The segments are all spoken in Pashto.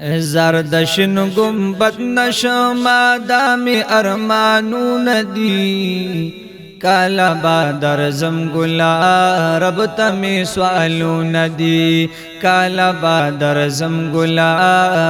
زردشن گنبد نشما دامی ارمانو ندی کالا بادر زم گلا رب تمی سوالو ندی کالا بادر زم گلا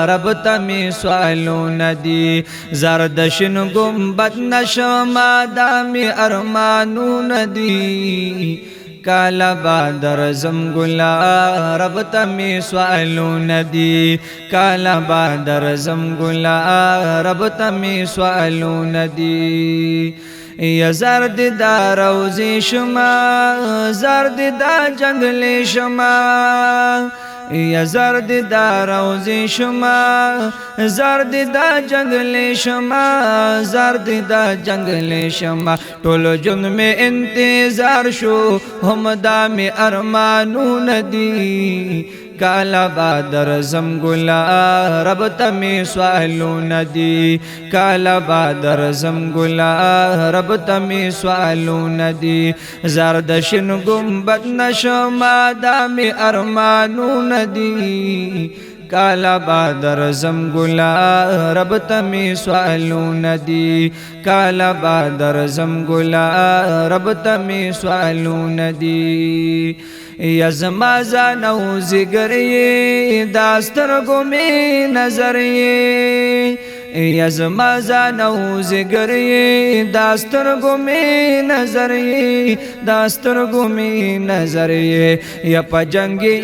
رب تمی سوالو ندی زردشن گنبد نشما دامی ارمانو ندی کالا بادر زم گلا رب تمی سوالو ندی کالا بادر زم گلا رب تمی سوالو ندی یا زرد دا روزی شما زرد دا جنگل شما یا زرد دا روزی شما زرد دا جنگل شما زرد دا جنگل شما ټول جن میں انتظار شو هم دا می ارمانو ندی کالا بادر زم گلا رب تمی سوالو ندی کالا بادر زم گلا رب تمی سوالو ندی زردشن گنبد نشما دامی ارمانو ندی کالا بادر زم گلا رب تمی سوالو ندی کالا بادر زم گلا رب تمی سوالو ندی یا زما زانو زگری داستر گمی نظری یا زما زانو زگری داستر گمی نظری داستر گمی نظری یا پا جنگی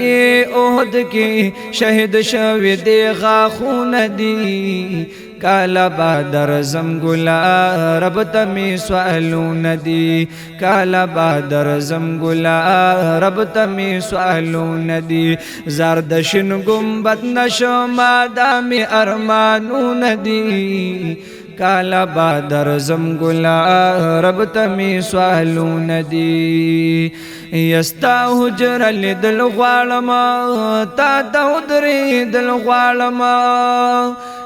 احد کی شہد شوی دی غاخون دی کالا بادر زم گلا رب تمی سوالو ندی کالا بادر زم گلا رب تمی سوالو ندی زردشن گنبد نشما دامی ارمانو ندی کالا بادر زم گلا رب تمی سوالو ندی یستا حجر لیدل غوالما تا دودری دل غوالما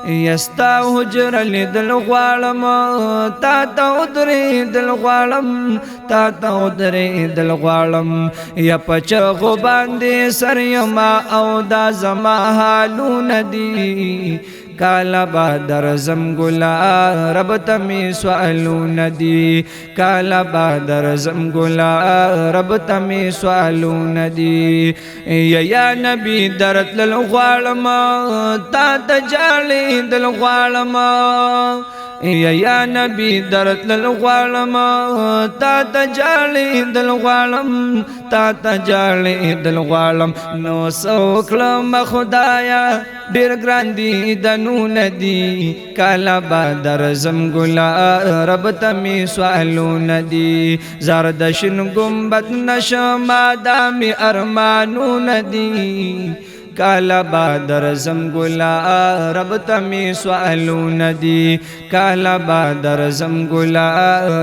یستا حجر لیدل غوالما تا دودری دل غوالم تا دودری دل غوالم یا پچغو باندې سر یما او دا زما حالو ندی کالا بادر زم گلا رب تمی سوالو ندی کالا بادر زم گلا رب تمی سوالو ندی یا نبی درت للغوالما تا تجالی دل غوالما یا نبی درت للغوالما تا تجالی دل غوالم تا تجالی دل غوالم نو سوکلم خدایا ډیر ګران دي دنو ندی کالا بادر زم گلا رب تمی سوالو ندی زردشن گنبد نشما دامی ارمانو ندی کالا بادر زم گلا رب تمی سوالو ندی کالا بادر زم گلا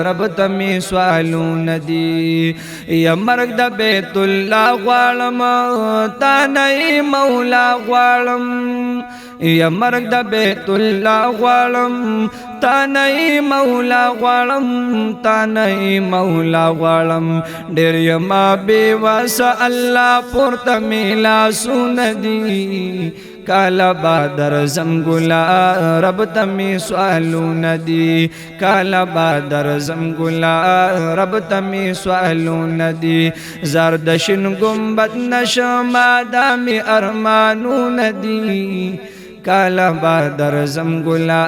رب تمی سوالو ندی یا مرگ دا بیت اللہ غوالم تا نئی مولا غوالم یا مرگ دا بیت اللہ غوالم تا نئی مولا غوالم تا نئی مولا غوالم ډیر یما بے واسا اللہ پورتا میلا سوندی کالا بادر زم گلا رب تمی سوالو ندی کالا بادر زم گلا رب تمی سوالو ندی زردشن گنبد نشما دامی ارمانو ندی کالا بادر زم گلا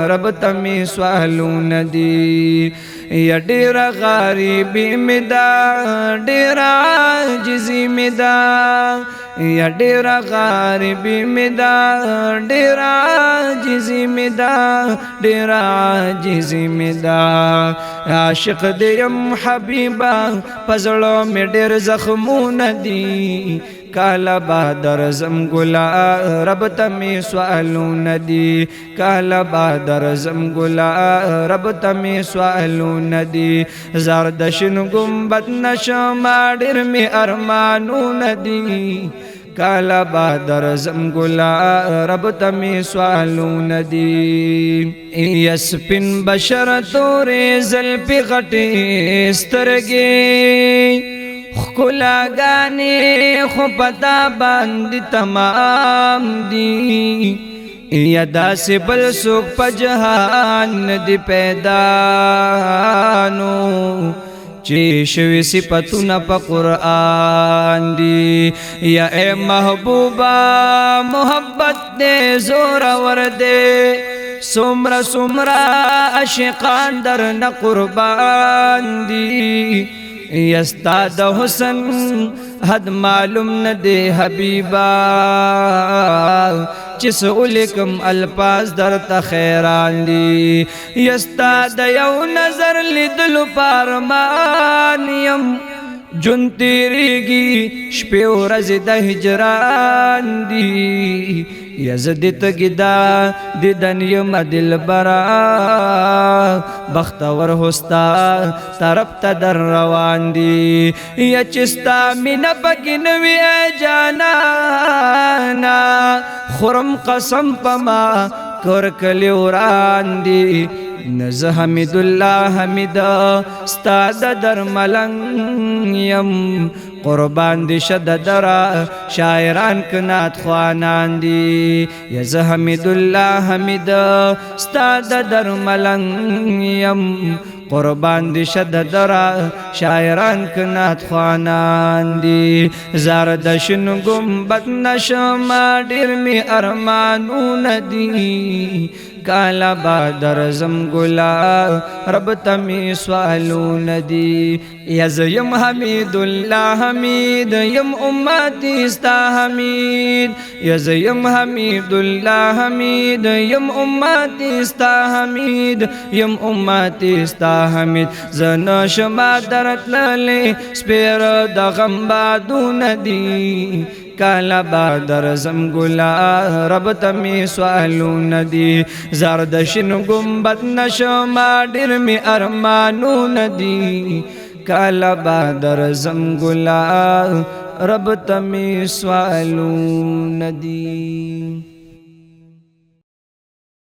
رب تمی سوالو ندی یا ډیر غریبی مدا ډیر عاجزی مدا یا ډیر غریبی مدا ډیر عاجزی مدا ډیر عاجزی مدا عاشق دیم حبیبا پزړو می ډیر زخمونه دي کالا بادر زم گلا رب تمی سوالو ندی کالا بادر زم گلا رب تمی سوالو ندی زردشن گنبد نشما ډیر می ارمانو ندی کالا بادر زم گلا رب تمی سوالو ندی یسپن بشر توری زلپی غٹی سترگی خلاگانی خو پتا باندې تمام دی یا داسې بل څوک په جهان ندی پیدا نو چې شوي صفتونه په قرآن دي یا اے محبوبا محبت دې زورور دې سمرا سمرا عاشقان در نه قربان دي یستا د حسن حد معلوم نه دی حبیبا چې سولیکم الفاظ در ته خیران دي یستا د یو نظر لیدلو پارمان یم جون تیریږي شپې ورځې د هجران دي یزدی تگدا دیدن یم دلبرا بختور ہوستا طرف تا در روان دی یا چستا من بگنوی اے جانانا خورم قسم پما کرکلی وران دی نز حمید اللہ حمید استاد در ملنگ یم قربان دی شد درا شاعران کنات خوانان دی یز حمید اللہ حمید استاد در ملنگ یم قربان دی شد درا شاعران کنات خوانان دی زاردشن گمبت نشما دیر می ارمانون دی کالا بادر زمگلا رب تمی سوالون دی یزیم حمید اللہ حمید یم امتی استا حمید یزیم حمید اللہ حمید یم امتی استا حمید یم امتی استا حمید زن شما درت للی سپیر دغم بادون دی کالا بادر زمگلا رب تمی سوالون دی زردشن گمبت نشما دیر می ارمانون دی کالا بادر زمگلا رب تمی سوالون دی